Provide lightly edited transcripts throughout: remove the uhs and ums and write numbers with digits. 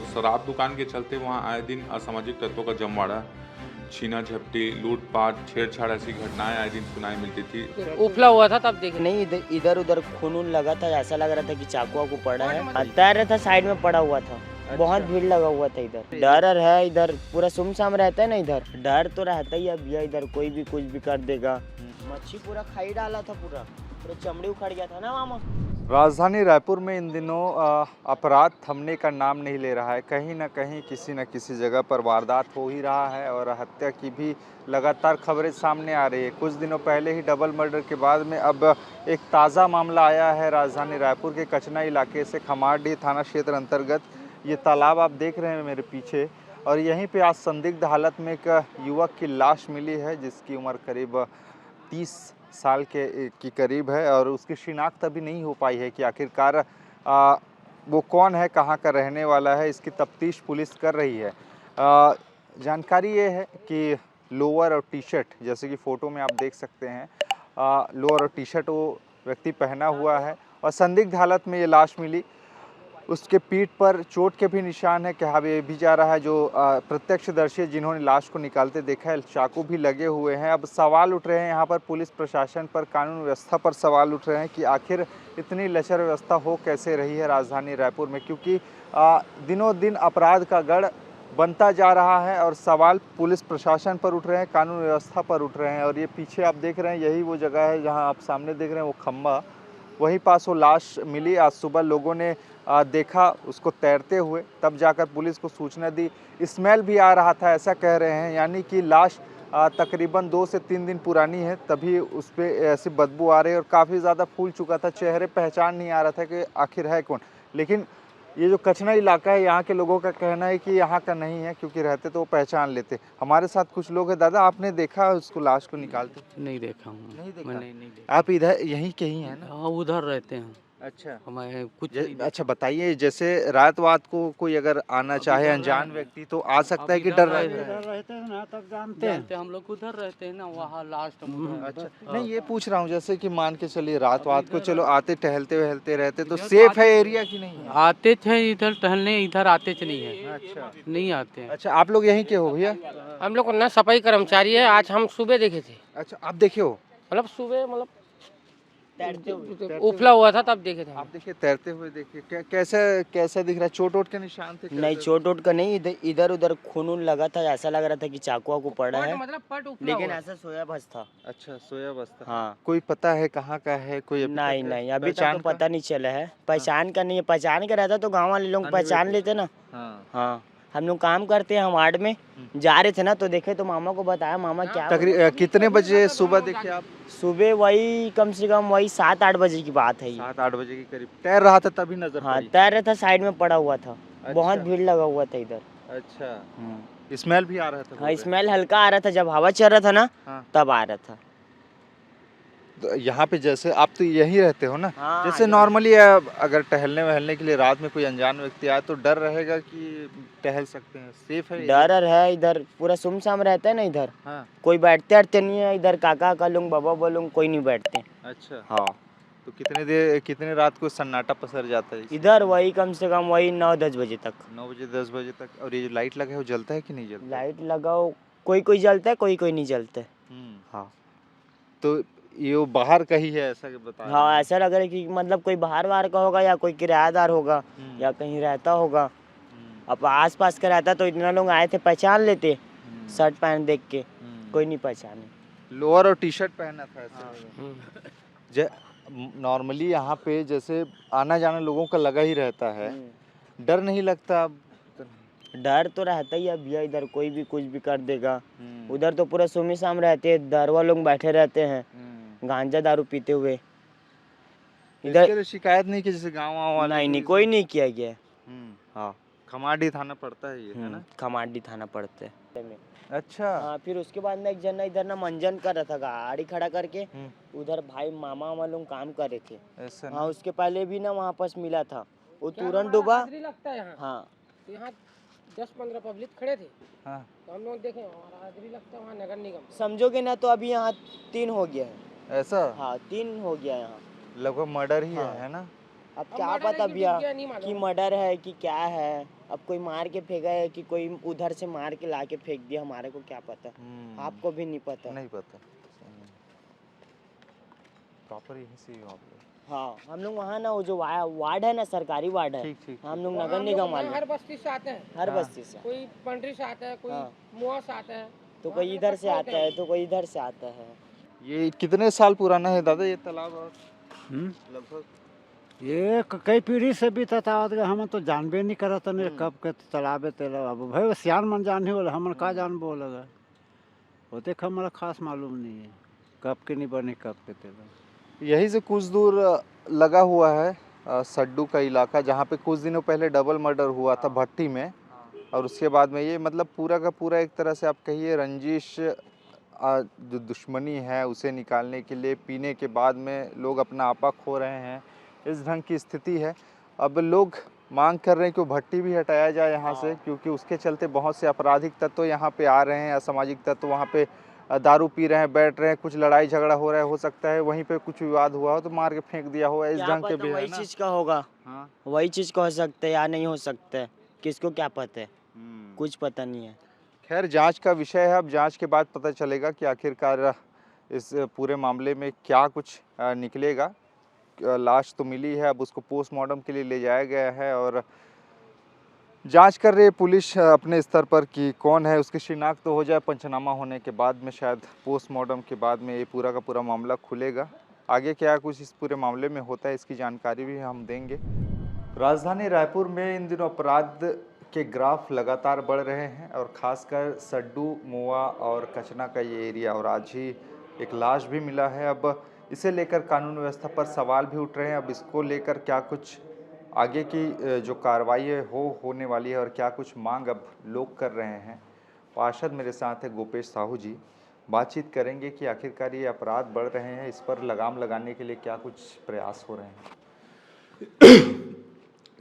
शराब दुकान के चलते वहां आए दिन असामाजिक तत्वों का जमवाड़ा, छीना झपटी, लूटपाट, छेड़छाड़ ऐसी घटनाएं आए दिन सुनाई मिलती थी। उफला हुआ था तब देखे नहीं, इधर उधर खून लगा था, ऐसा लग रहा था कि चाकू वाकू पड़ा है। तैर था, साइड में पड़ा हुआ था। बहुत भीड़ लगा हुआ था इधर। डर है, इधर पूरा सुमसाम रहता है ना, इधर डर तो रहता ही है भैया। इधर कोई भी कुछ भी कर देगा। मच्छी पूरा खाई डाला था, पूरा चमड़ी उखड़ गया था ना मामा। राजधानी रायपुर में इन दिनों अपराध थमने का नाम नहीं ले रहा है। कहीं ना कहीं किसी न किसी जगह पर वारदात हो ही रहा है और हत्या की भी लगातार खबरें सामने आ रही है। कुछ दिनों पहले ही डबल मर्डर के बाद में अब एक ताज़ा मामला आया है राजधानी रायपुर के कचना इलाके से, खमारडीह थाना क्षेत्र अंतर्गत। ये तालाब आप देख रहे हैं मेरे पीछे, और यहीं पे आज संदिग्ध हालत में एक युवक की लाश मिली है जिसकी उम्र करीब 30 साल की करीब है, और उसकी शिनाख्त अभी नहीं हो पाई है कि आखिरकार वो कौन है, कहाँ का रहने वाला है। इसकी तफ्तीश पुलिस कर रही है। जानकारी ये है कि लोअर और टी शर्ट, जैसे कि फ़ोटो में आप देख सकते हैं, लोअर और टी शर्ट वो व्यक्ति पहना हुआ है और संदिग्ध हालत में ये लाश मिली। उसके पीठ पर चोट के भी निशान है, कहा भी जा रहा है जो प्रत्यक्षदर्शी जिन्होंने लाश को निकालते देखा है, चाकू भी लगे हुए हैं। अब सवाल उठ रहे हैं यहाँ पर पुलिस प्रशासन पर, कानून व्यवस्था पर सवाल उठ रहे हैं कि आखिर इतनी लचर व्यवस्था हो कैसे रही है राजधानी रायपुर में, क्योंकि दिनों दिन अपराध का गढ़ बनता जा रहा है और सवाल पुलिस प्रशासन पर उठ रहे हैं, कानून व्यवस्था पर उठ रहे हैं। और ये पीछे आप देख रहे हैं, यही वो जगह है जहाँ आप सामने देख रहे हैं वो खम्बा, वहीं पास वो लाश मिली। आज सुबह लोगों ने देखा उसको तैरते हुए, तब जाकर पुलिस को सूचना दी। स्मेल भी आ रहा था, ऐसा कह रहे हैं, यानी कि लाश तकरीबन 2 से 3 दिन पुरानी है, तभी उस पर ऐसी बदबू आ रही है और काफ़ी ज़्यादा फूल चुका था। चेहरे पहचान नहीं आ रहा था कि आखिर है कौन। लेकिन ये जो कचना इलाका है, यहाँ के लोगों का कहना है कि यहाँ का नहीं है, क्योंकि रहते तो वो पहचान लेते। हमारे साथ कुछ लोग हैं। दादा, आपने देखा उसको, लाश को निकालते? नहीं देखा हूँ। नहीं देखा? नहीं देखा। आप इधर यहीं कहीं हैं ना? हाँ, उधर रहते हैं। अच्छा, हमारे कुछ अच्छा बताइए, जैसे रात वात को कोई अगर आना चाहे अनजान व्यक्ति तो आ सकता है कि डर रहता है? रहते हैं ना, तब जानते हैं हम लोग उधर रहते हैं ना, वहाँ लास्ट में। अच्छा, नहीं ये पूछ रहा हूँ, जैसे कि मान के चलिए रात वात को चलो आते टहलते वहलते रहते तो सेफ है एरिया कि नहीं है? आते थे इधर टहलने, इधर आते थे नहीं है। अच्छा, नहीं आते हैं। अच्छा, आप लोग यहीं के हो भैया? हम लोग ना सफाई कर्मचारी है। आज हम सुबह देखे थे, अच्छा, आप देखे हो? मतलब सुबह, मतलब तैरते हुए। उफला हुआ था तब देखे थे। आप देखिए, तैरते हुए देखिए, कैसा दिख रहा है? चोट वोट के निशान थे? नहीं, चोट वोट का नहीं, इधर उधर खून लगा था, ऐसा लग रहा था कि चाकू वाकू पड़ा है। मतलब पट उफला लेकिन हुआ। ऐसा सोया बस था। अच्छा, सोया बस्ता। हाँ। कोई पता है कहाँ का है? कोई अभी नहीं तक नहीं, अभी तक पहचान तो का? पता नहीं चला है। पहचान का नहीं है, पहचान का रहता तो गांव वाले लोग पहचान लेते ना। हाँ। हाँ, हम लोग काम करते हैं, हम वार्ड में जा रहे थे ना, तो देखे तो मामा को बताया, मामा क्या कितने बजे सुबह देखे आप? सुबह वही कम से कम वही 7-8 बजे की बात है ये। 7-8 बजे के करीब तैर रहा था, तभी नजर हाँ, पड़ी। तैर रहा था, साइड में पड़ा हुआ था। अच्छा। बहुत भीड़ लगा हुआ था इधर। अच्छा, स्मेल भी आ रहा था? हाँ, स्मेल हल्का आ रहा था, जब हवा चल रहा था ना, हाँ। तब आ रहा था। तो यहाँ पे जैसे आप तो यहीं रहते हो ना, हाँ, जैसे नॉर्मली अगर टहलने वहलने के लिए रात में कोई अनजान व्यक्ति आए तो डर रहेगा कि टहल सकते हैं? सेफ है? डर है, इधर पूरा सुमसाम रहता है ना, इधर हाँ। कोई बैठते अड़ते नहीं है। इधर काका का लोग, बाबा बोलूँ, कोई नहीं बैठते। अच्छा, हाँ, तो कितने रात को सन्नाटा पसर जाता है इधर वही कम से कम वही 9-10 बजे तक। 9 बजे 10 बजे तक? और ये जो लाइट लगा है वो जलता है कि नहीं जलता? लाइट लगाओ, कोई कोई जलता है, कोई कोई नहीं जलता है। हाँ। तो ये वो बाहर का ही है, ऐसा कि बता रहे हाँ, हैं? ऐसा लग रहा है कि मतलब कोई बाहर बाहर का होगा, या कोई किराएदार होगा, या कहीं रहता होगा। अब आस पास का रहता तो इतना लोग आए थे, पहचान लेते शर्ट पैंट देख के। कोई नहीं पहचाने। लोअर और टी शर्ट पहना था ऐसे। नॉर्मली यहाँ पे जैसे आना जाना लोगों का लगा ही रहता है, डर नहीं लगता? डर तो रहता ही है भैया, इधर कोई भी कुछ भी कर देगा। उधर तो पूरा सुमसाम रहते हैं, दरवा लोग बैठे रहते हैं गांजा दारू पीते हुए। इधर शिकायत नहीं की जैसे गाँव वाले? नहीं, कोई नहीं किया गया। हाँ, खमारडीह थाना पड़ता है ये, है ना? खमारडीह थाना पड़ते हैं। अच्छा। हाँ, फिर उसके बाद ना एक जना इधर ना मंजन कर रहा था, गाड़ी खड़ा करके। उधर भाई मामा वालों लोग काम कर रहे थे। ऐसा हाँ, उसके पहले भी ना वहाँ पास मिला था, वो तुरंत डूबा। हाँ, 10-15 पब्लिक खड़े थे। हाँ। तो हम लोग देखे, हमारा हाजिरी लगता है वहाँ नगर निगम। समझोगे ना, तो अभी यहाँ 3 हो गया है। ऐसा? हाँ, 3 हो गया यहाँ। लगभग मर्डर ही हाँ। है ना? अब क्या पता भैया कि मर्डर है कि क्या है, अब कोई मार के फेंका है कि कोई उधर से मार के ला के फेंक दिया, हमारे को क्या पता, आपको भी नहीं पता। नहीं पता। प्रॉपर यहीं से ही हो आप लोग? हाँ, हम लोग वहाँ ना वो जो वार्ड है ना, सरकारी वार्ड है, ठीक ठीक। हम लोग नगर निगम वाले, हर बस्ती से आते हैं, हर बस्ती से, कोई पंडरी से आता है, कोई हाँ। मुआ से आता है, तो कोई इधर से आता है तो कोई इधर से आता है। ये कितने साल पुराना है दादा ये तालाब? और लगभग ये कई पीढ़ी से भी ततावत हम तो जानबे नहीं करत ने कब के तालाबे तेला अब भाई सियान मन जान ही होला, हमन का जान बोलगा होते हमरा खास मालूम नहीं है कब के नहीं बने कब के तेला। यहीं से कुछ दूर लगा हुआ है सड्डू का इलाका, जहाँ पे कुछ दिनों पहले डबल मर्डर हुआ था भट्टी में, और उसके बाद में ये मतलब पूरा का पूरा एक तरह से आप कहिए रंजिश, जो दुश्मनी है उसे निकालने के लिए पीने के बाद में लोग अपना आपा खो रहे हैं, इस ढंग की स्थिति है। अब लोग मांग कर रहे हैं कि वो भट्टी भी हटाया जाए यहाँ से, क्योंकि उसके चलते बहुत से आपराधिक तत्व यहाँ पे आ रहे हैं, असामाजिक तत्व वहाँ पे दारू पी रहे हैं, बैठ रहे हैं, कुछ लड़ाई झगड़ा हो रहा है, हो सकता है वहीं पे कुछ विवाद हुआ हो तो मार के फेंक दिया हो, इस ढंग के भी है वही ना। चीज का होगा, हाँ। वही चीज का हो सकता है या नहीं हो सकता है, किसको क्या पता है, कुछ पता नहीं है। खैर जांच का विषय है, अब जांच के बाद पता चलेगा कि आखिरकार इस पूरे मामले में क्या कुछ निकलेगा। लाश तो मिली है, अब उसको पोस्टमार्टम के लिए ले जाया गया है और जांच कर रही है पुलिस अपने स्तर पर कि कौन है, उसकी शिनाख्त तो हो जाए पंचनामा होने के बाद में, शायद पोस्टमार्टम के बाद में ये पूरा का पूरा मामला खुलेगा। आगे क्या कुछ इस पूरे मामले में होता है इसकी जानकारी भी हम देंगे। राजधानी रायपुर में इन दिनों अपराध के ग्राफ लगातार बढ़ रहे हैं और ख़ासकर सड्डू, मुआ और कचना का ये एरिया, और आज ही एक लाश भी मिला है। अब इसे लेकर कानून व्यवस्था पर सवाल भी उठ रहे हैं। अब इसको लेकर क्या कुछ आगे की जो कार्रवाई है होने वाली है और क्या कुछ मांग अब लोग कर रहे हैं। पार्षद मेरे साथ है गोपेश साहू जी, बातचीत करेंगे कि आखिरकार ये अपराध बढ़ रहे हैं, इस पर लगाम लगाने के लिए क्या कुछ प्रयास हो रहे हैं।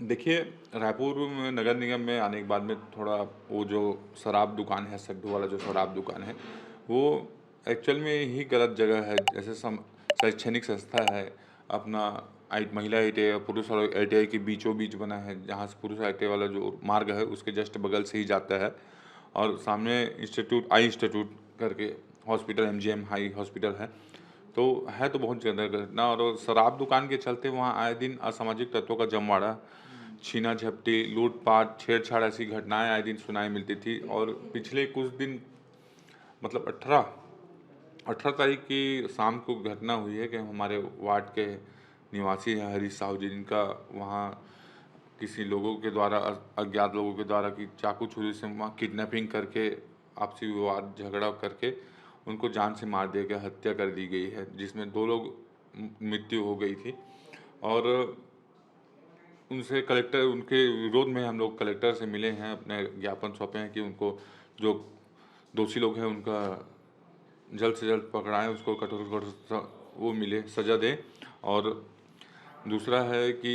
देखिए, रायपुर में नगर निगम में आने के बाद में थोड़ा वो जो शराब दुकान है, सड्डू वाला जो शराब दुकान है, वो एक्चुअल में ही गलत जगह है। जैसे शैक्षणिक संस्था है, अपना महिला ITI और पुरुष ITI के बीचों बीच बना है, जहाँ से पुरुष ITI वाला जो मार्ग है उसके जस्ट बगल से ही जाता है, और सामने इंस्टीट्यूट करके हॉस्पिटल MGM हाई हॉस्पिटल है, तो बहुत ज़्यादा घटना। और शराब दुकान के चलते वहाँ आए दिन असामाजिक तत्वों का जमवाड़ा, छीना झपटी, लूटपाट, छेड़छाड़ ऐसी घटनाएं आए दिन सुनाई मिलती थी। और पिछले कुछ दिन मतलब 18 तारीख की शाम को घटना हुई है कि हमारे वार्ड के निवासी हैं हरीश साहू जी, जिनका वहाँ किसी लोगों के द्वारा, अज्ञात लोगों के द्वारा कि चाकू छुरी से वहाँ किडनैपिंग करके, आपसी विवाद झगड़ा करके उनको जान से मार दिया गया, हत्या कर दी गई है, जिसमें 2 लोग मृत्यु हो गई थी। और उनके विरोध में हम लोग कलेक्टर से मिले हैं, अपने ज्ञापन सौंपे हैं कि उनको जो दोषी लोग हैं उनका जल्द से जल्द पकड़ाएं, उसको कठोर वो मिले, सज़ा दें। और दूसरा है कि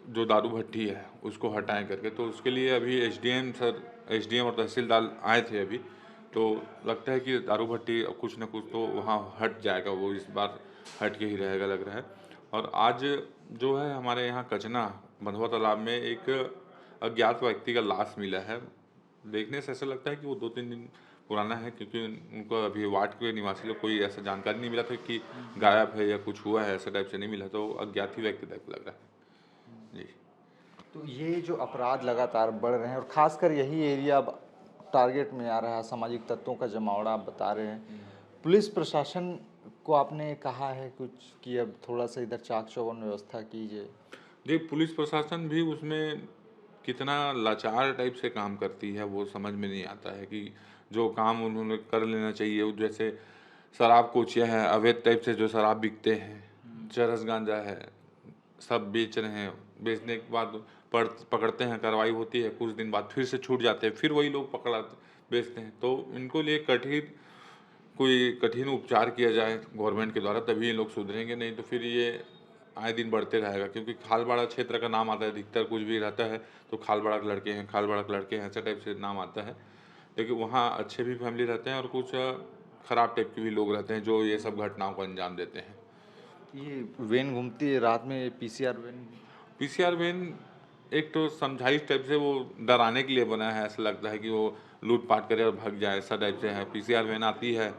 जो दारू भट्टी है उसको हटाएं करके, तो उसके लिए अभी SDM और तहसीलदार आए थे अभी, तो लगता है कि दारू भट्टी कुछ न कुछ तो वहाँ हट जाएगा, वो इस बार हट के ही रहेगा लग रहा है। और आज जो है हमारे यहाँ कचना बंधुआ तालाब में एक अज्ञात व्यक्ति का लाश मिला है। देखने से ऐसा लगता है कि वो 2-3 दिन पुराना है, क्योंकि उनको अभी वार्ड के निवासी लोग कोई ऐसा जानकारी नहीं मिला था कि गायब है या कुछ हुआ है, ऐसा टाइप से नहीं मिला, तो अज्ञात ही व्यक्ति टाइप लग रहा है जी। तो ये जो अपराध लगातार बढ़ रहे हैं और खासकर यही एरिया अब टारगेट में आ रहा है, सामाजिक तत्वों का जमावड़ा आप बता रहे हैं, पुलिस प्रशासन को आपने कहा है कुछ कि अब थोड़ा सा इधर चाक चौबंद व्यवस्था कीजिए? जी, पुलिस प्रशासन भी उसमें कितना लाचार टाइप से काम करती है वो समझ में नहीं आता है कि जो काम उन्होंने कर लेना चाहिए। जैसे शराब कोचिया है, अवैध टाइप से जो शराब बिकते हैं, चरस गांजा है, सब बेच रहे हैं, बेचने के बाद पकड़ते हैं, कार्रवाई होती है, कुछ दिन बाद फिर से छूट जाते हैं, फिर वही लोग बेचते हैं। तो इनको लिए कोई कठिन उपचार किया जाए गवर्नमेंट के द्वारा, तभी ये लोग सुधरेंगे, नहीं तो फिर ये आए दिन बढ़ते रहेगा। क्योंकि खालबाड़ा क्षेत्र का नाम आता है, अधिकतर कुछ भी रहता है तो खालबाड़ा के लड़के हैं, ऐसा टाइप से नाम आता है। लेकिन वहाँ अच्छे भी फैमिली रहते हैं और कुछ ख़राब टाइप के भी लोग रहते हैं जो ये सब घटनाओं को अंजाम देते हैं। ये वैन घूमती है रात में, PCR वैन? PCR वैन एक तो समझाइश टाइप से वो डराने के लिए बना है, ऐसा लगता है कि वो लूट-पाट करे और भाग जाए, ऐसा टाइप से है। पीसीआर वैन आती है,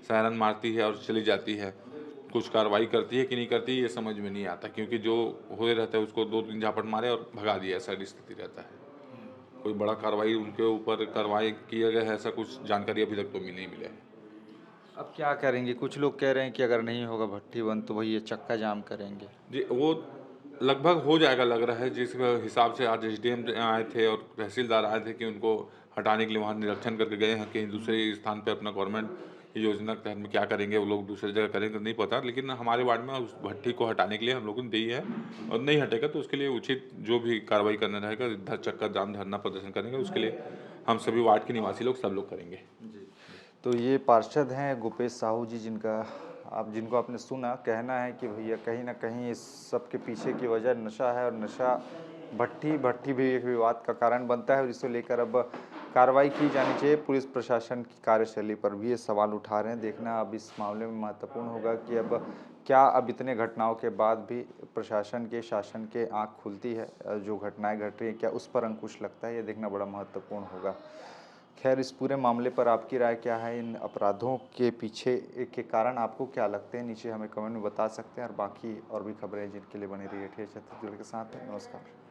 सायरन मारती है और चली जाती है। कुछ कार्रवाई करती है कि नहीं करती ये समझ में नहीं आता, क्योंकि जो हुए रहता है उसको 2-3 झापट मारे और भगा दिया, ऐसा स्थिति रहता है। कोई बड़ा कार्रवाई उनके ऊपर कार्रवाई किया गया है, ऐसा कुछ जानकारी अभी तक तो नहीं मिला है। अब क्या करेंगे? कुछ लोग कह रहे हैं कि अगर नहीं होगा भट्टी बंद तो भई ये चक्का जाम करेंगे। जी, वो लगभग हो जाएगा लग रहा है, जिस हिसाब से आज एसडीएम आए थे और तहसीलदार आए थे कि उनको हटाने के लिए वहाँ निरीक्षण करके गए हैं, कहीं दूसरे स्थान पे अपना गवर्नमेंट की योजना के तहत में क्या करेंगे वो लोग दूसरी जगह करेंगे नहीं पता, लेकिन हमारे वार्ड में उस भट्टी को हटाने के लिए हम लोगों ने दी है और नहीं हटेगा तो उसके लिए उचित जो भी कार्रवाई करना रहेगा, इधर चक्का जाम धरना प्रदर्शन करेंगे, उसके लिए हम सभी वार्ड के निवासी लोग सब लोग करेंगे। तो ये पार्षद हैं भूपेश साहू जी, जिनको आपने सुना, कहना है कि भैया कहीं ना कहीं इस सब के पीछे की वजह नशा है और नशा भट्टी भी एक विवाद का कारण बनता है और इसको लेकर अब कार्रवाई की जानी चाहिए। पुलिस प्रशासन की कार्यशैली पर भी ये सवाल उठा रहे हैं। देखना अब इस मामले में महत्वपूर्ण होगा कि अब इतने घटनाओं के बाद भी प्रशासन के शासन के आँख खुलती है, जो घटनाएं घट रही हैं क्या उस पर अंकुश लगता है, ये देखना बड़ा महत्वपूर्ण होगा। खैर, इस पूरे मामले पर आपकी राय क्या है? इन अपराधों के पीछे के कारण आपको क्या लगते हैं? नीचे हमें कमेंट में बता सकते हैं और बाकी और भी खबरें जिनके लिए बनी रही है छत्तीसगढ़ के साथ। नमस्कार।